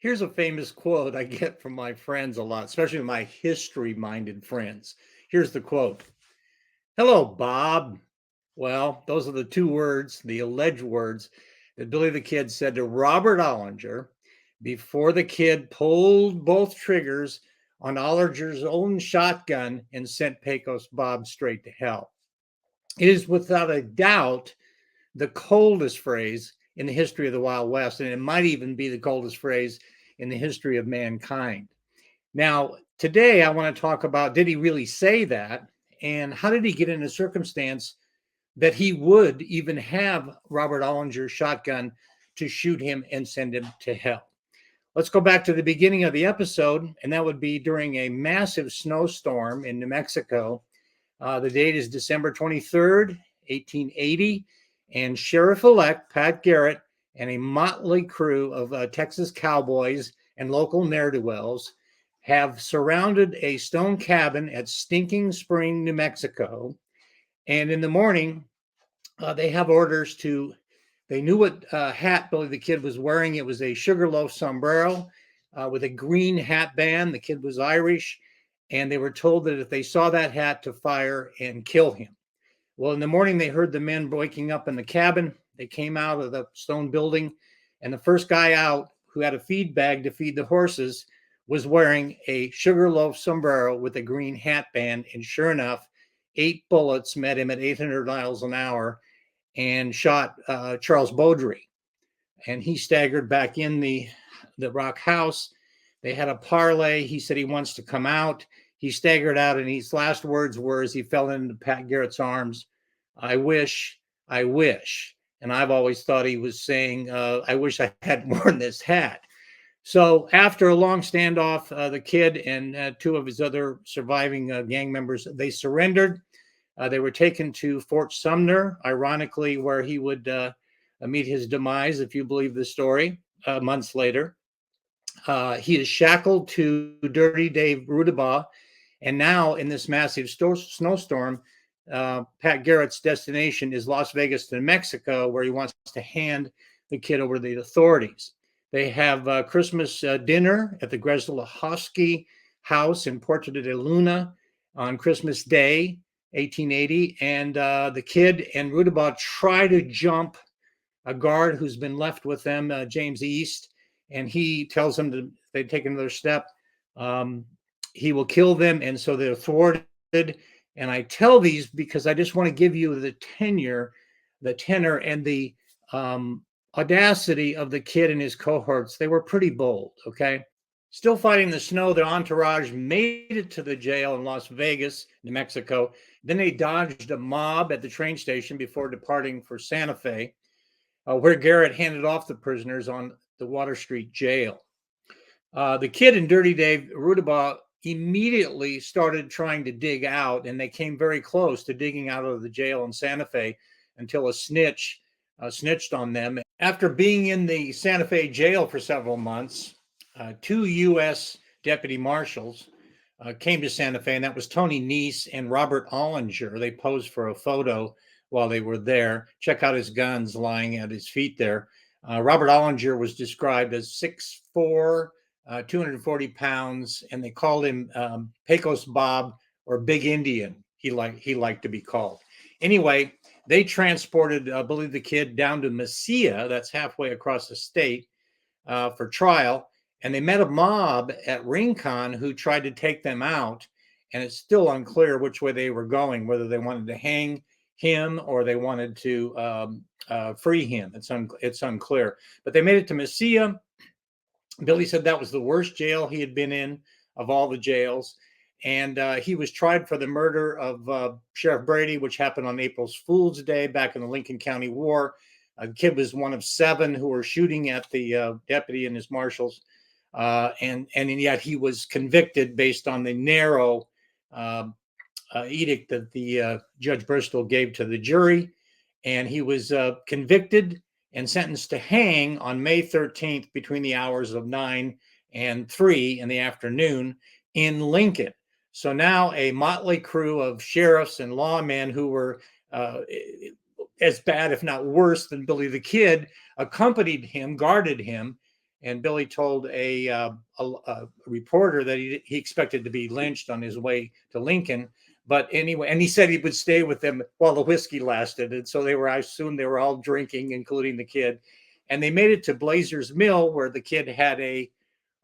Here's a famous quote I get from my friends a lot, especially my history minded friends. Here's the quote. Hello, Bob. Well, those are the two words, the alleged words that Billy the Kid said to Robert Ollinger before the kid pulled both triggers on Ollinger's own shotgun and sent Pecos Bob straight to hell. It is without a doubt the coldest phrase in the history of the Wild West, and it might even be the coldest phrase in the history of mankind. Now, today I want to talk about, did he really say that? And how did he get in a circumstance that he would even have Robert Ollinger's shotgun to shoot him and send him to hell? Let's go back to the beginning of the episode, and that would be during a massive snowstorm in New Mexico. The date is December 23rd, 1880, and Sheriff-elect Pat Garrett and a motley crew of Texas cowboys and local ne'er-do-wells have surrounded a stone cabin at Stinking Spring, New Mexico. And in the morning, they have orders to, they knew what hat Billy the Kid was wearing. It was a sugarloaf sombrero with a green hat band. The kid was Irish, and they were told that if they saw that hat, to fire and kill him. Well, in the morning, they heard the men waking up in the cabin. They came out of the stone building, and the first guy out, who had a feed bag to feed the horses, was wearing a sugarloaf sombrero with a green hat band. And sure enough, 8 bullets met him at 800 miles an hour and shot Charles Beaudry. And he staggered back in the rock house. They had a parley. He said he wants to come out. He staggered out, and his last words were, as he fell into Pat Garrett's arms, I wish. And I've always thought he was saying, I wish I had worn this hat. So after a long standoff, the kid and two of his other surviving gang members, they surrendered. They were taken to Fort Sumner, ironically, where he would meet his demise, if you believe the story, months later. He is shackled to Dirty Dave Rudabaugh. And now in this massive snowstorm, Pat Garrett's destination is Las Vegas, New Mexico, where he wants to hand the kid over to the authorities. They have Christmas dinner at the Grzelahowski house in Puerto de Luna on Christmas Day, 1880. And the kid and Rudabaugh try to jump a guard who's been left with them, James East. And he tells them that if they take another step, he will kill them. And so they're thwarted. And I tell these because I just want to give you the tenor and the audacity of the kid and his cohorts. They were pretty bold, okay? Still fighting the snow, their entourage made it to the jail in Las Vegas, New Mexico. Then they dodged a mob at the train station before departing for Santa Fe, where Garrett handed off the prisoners on the Water Street jail. The kid and Dirty Dave Rudabaugh immediately started trying to dig out, and they came very close to digging out of the jail in Santa Fe until a snitch snitched on them. After being in the Santa Fe jail for several months, two U.S. deputy marshals came to Santa Fe, and that was Tony Neese and Robert Ollinger. They posed for a photo while they were there. Check out his guns lying at his feet there. Robert Ollinger was described as 6'4", 240 pounds, and they called him Pecos Bob, or Big Indian. He liked to be called. Anyway, they transported Billy the Kid down to Mesilla, that's halfway across the state, for trial. And they met a mob at Rincon who tried to take them out. And it's still unclear which way they were going, whether they wanted to hang him or they wanted to free him. It's unclear. But they made it to Mesilla. Billy said that was the worst jail he had been in of all the jails. And he was tried for the murder of Sheriff Brady, which happened on April Fool's Day back in the Lincoln County War. The kid was one of 7 who were shooting at the deputy and his marshals. And yet he was convicted based on the narrow edict that the Judge Bristol gave to the jury. And he was convicted and sentenced to hang on May 13th between the hours of 9 and 3 in the afternoon in Lincoln. So now a motley crew of sheriffs and lawmen who were as bad, if not worse, than Billy the Kid accompanied him, guarded him, and Billy told a reporter that he expected to be lynched on his way to Lincoln. But anyway, and he said he would stay with them while the whiskey lasted. And so I assume they were all drinking, including the kid. And they made it to Blazer's Mill, where the kid had a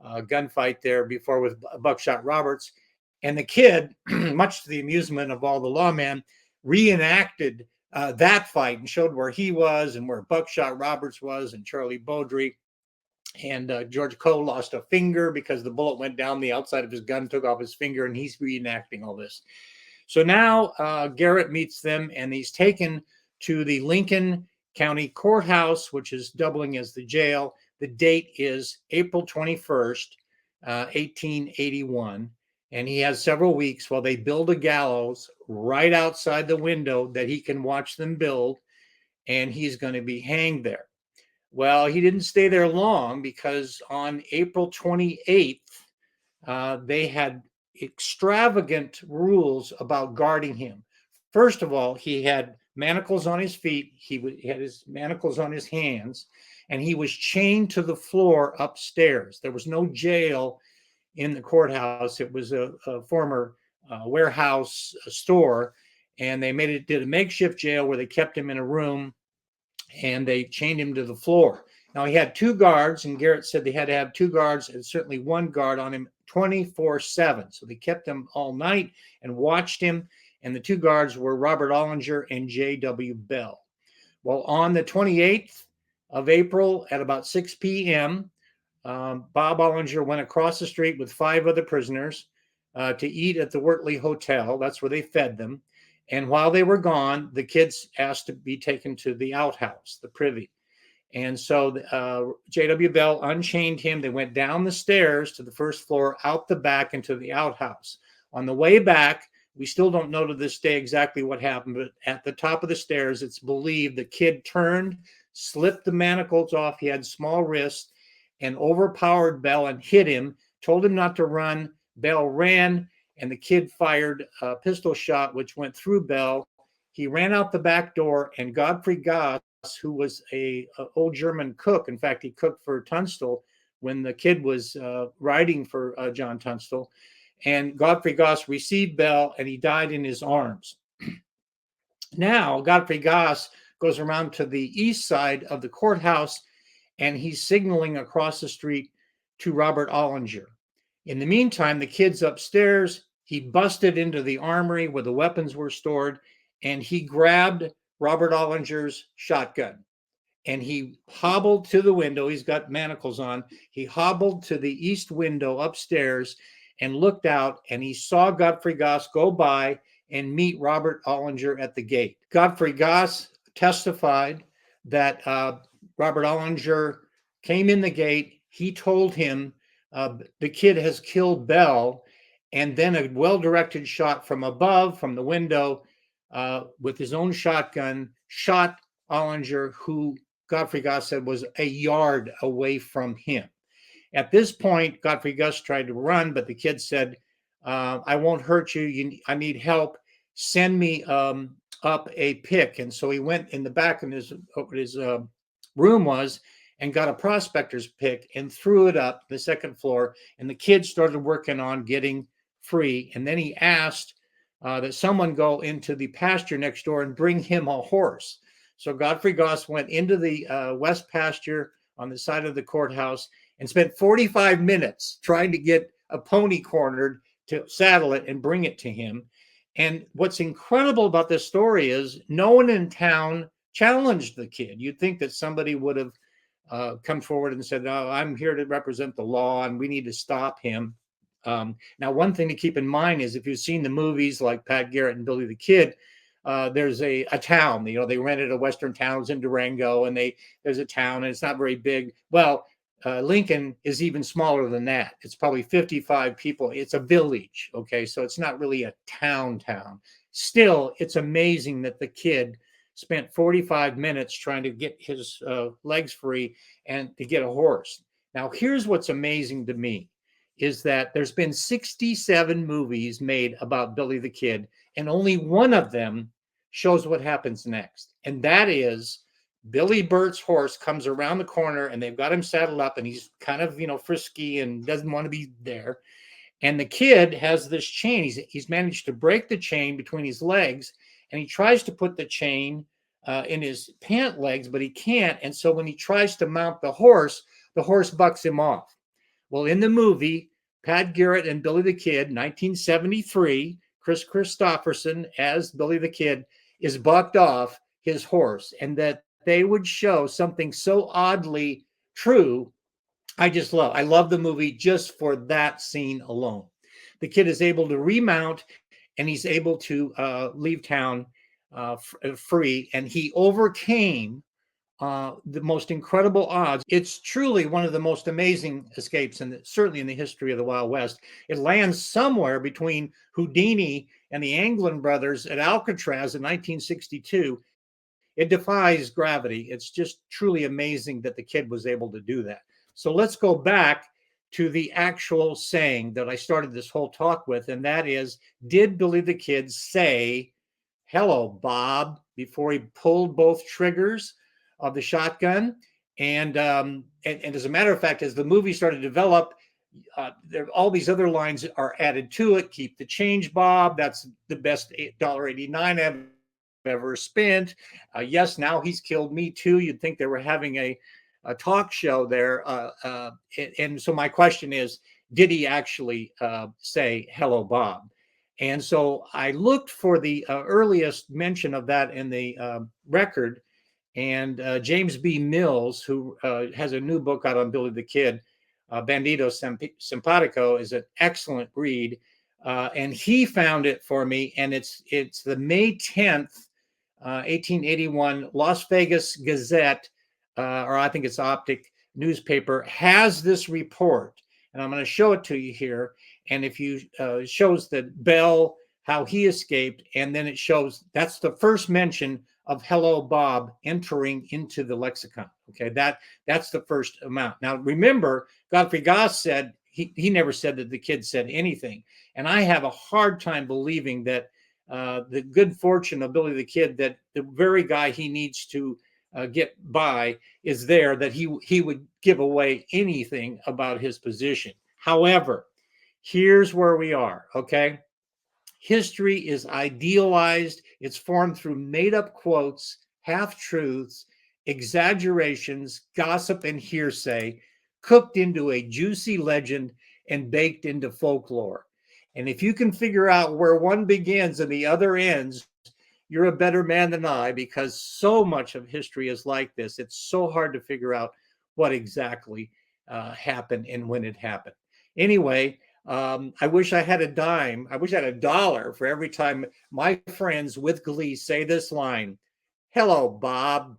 gunfight there before with Buckshot Roberts. And the kid, much to the amusement of all the lawmen, reenacted that fight and showed where he was and where Buckshot Roberts was and Charlie Beaudry. And George Coe lost a finger because the bullet went down the outside of his gun, took off his finger, and he's reenacting all this. So now Garrett meets them, and he's taken to the Lincoln County Courthouse, which is doubling as the jail. The date is April 21st, 1881. And he has several weeks while they build a gallows right outside the window that he can watch them build, and he's going to be hanged there. Well, he didn't stay there long, because on April 28th, they had extravagant rules about guarding him. First of all, he had manacles on his feet, he had his manacles on his hands, and he was chained to the floor upstairs. There was no jail in the courthouse. It was a former warehouse, store, and they did a makeshift jail where they kept him in a room, and they chained him to the floor. Now, he had two guards, and Garrett said they had to have two guards and certainly one guard on him 24/7. So they kept him all night and watched him, and the two guards were Robert Olinger and J.W. Bell. Well, on the 28th of April at about 6 p.m., Bob Olinger went across the street with 5 other prisoners to eat at the Wortley Hotel. That's where they fed them. And while they were gone, the kids asked to be taken to the outhouse, the privy. And so J.W. Bell unchained him. They went down the stairs to the first floor, out the back into the outhouse. On the way back, we still don't know to this day exactly what happened, but at the top of the stairs, it's believed the kid turned, slipped the manacles off. He had small wrists, and overpowered Bell and hit him, told him not to run. Bell ran, and the kid fired a pistol shot, which went through Bell. He ran out the back door, and Godfrey Goss, who was a old German cook, in fact, he cooked for Tunstall when the kid was riding for John Tunstall, and Godfrey Goss received Bell, and he died in his arms. Now, Godfrey Goss goes around to the east side of the courthouse, and he's signaling across the street to Robert Olinger. In the meantime, the kid's upstairs. He busted into the armory where the weapons were stored, and he grabbed Robert Ollinger's shotgun, and he hobbled to the window. He's got manacles on. He hobbled to the east window upstairs and looked out, and he saw Godfrey Goss go by and meet Robert Olinger at the gate. Godfrey Goss testified that Robert Olinger came in the gate. He told him the kid has killed Bell, and then a well-directed shot from above, from the window, with his own shotgun, shot Olinger, who Godfrey Goss said was a yard away from him. At this point, Godfrey Goss tried to run, but the kid said, I won't hurt you. I need help. Send me up a pick. And so he went in the back of his room was, and got a prospector's pick and threw it up the second floor. And the kid started working on getting free. And then he asked that someone go into the pasture next door and bring him a horse. So Godfrey Goss went into the west pasture on the side of the courthouse and spent 45 minutes trying to get a pony cornered to saddle it and bring it to him. And what's incredible about this story is no one in town challenged the kid. You'd think that somebody would have come forward and said, "Oh, I'm here to represent the law and we need to stop him." Now, one thing to keep in mind is if you've seen the movies like Pat Garrett and Billy the Kid, there's a town, they rented a Western town. It was in Durango, and there's a town, and it's not very big. Well, Lincoln is even smaller than that. It's probably 55 people. It's a village. Okay. So it's not really a town. Still, it's amazing that the kid spent 45 minutes trying to get his legs free and to get a horse. Now, here's what's amazing to me is that there's been 67 movies made about Billy the Kid, and only one of them shows what happens next. And that is Billy Bert's horse comes around the corner and they've got him saddled up and he's kind of, frisky and doesn't want to be there. And the kid has this chain. He's managed to break the chain between his legs, and he tries to put the chain in his pant legs, but he can't. And so when he tries to mount the horse bucks him off. Well, in the movie, Pat Garrett and Billy the Kid, 1973, Chris Christopherson as Billy the Kid is bucked off his horse, and that they would show something so oddly true. I love the movie just for that scene alone. The kid is able to remount and he's able to leave town free, and he overcame the most incredible odds. It's truly one of the most amazing escapes, and certainly in the history of the Wild West. It lands somewhere between Houdini and the Anglin brothers at Alcatraz in 1962. It defies gravity. It's just truly amazing that the kid was able to do that. So let's go back to the actual saying that I started this whole talk with, and that is, did Billy the Kid say, "Hello, Bob," before he pulled both triggers of the shotgun? And as a matter of fact, as the movie started to develop, all these other lines are added to it. Keep the change, Bob. That's the best $1.89 I've ever spent. Yes, now he's killed me too. You'd think they were having a talk show there. And so my question is, did he actually say, "Hello, Bob"? And so I looked for the earliest mention of that in the record. And James B. Mills, who has a new book out on Billy the Kid, Bandito Simpatico, is an excellent read. And he found it for me, and it's the May 10th, 1881 Las Vegas Gazette, or I think it's Optic newspaper, has this report, and I'm going to show it to you here. And if you shows that Bell, how he escaped, and then it shows that's the first mention of "Hello, Bob" entering into the lexicon. Okay, that's the first amount. Now remember, Godfrey Goss said he never said that the kid said anything, and I have a hard time believing that the good fortune of Billy the Kid, that the very guy he needs to get by is there, that he would give away anything about his position. However, here's where we are. Okay, history is idealized. It's formed through made up quotes, half truths, exaggerations, gossip, and hearsay, cooked into a juicy legend and baked into folklore. And if you can figure out where one begins and the other ends, you're a better man than I, because so much of history is like this. It's so hard to figure out what exactly happened and when it happened. Anyway, I wish I had a dime. I wish I had $1 for every time my friends with glee say this line, "Hello, Bob."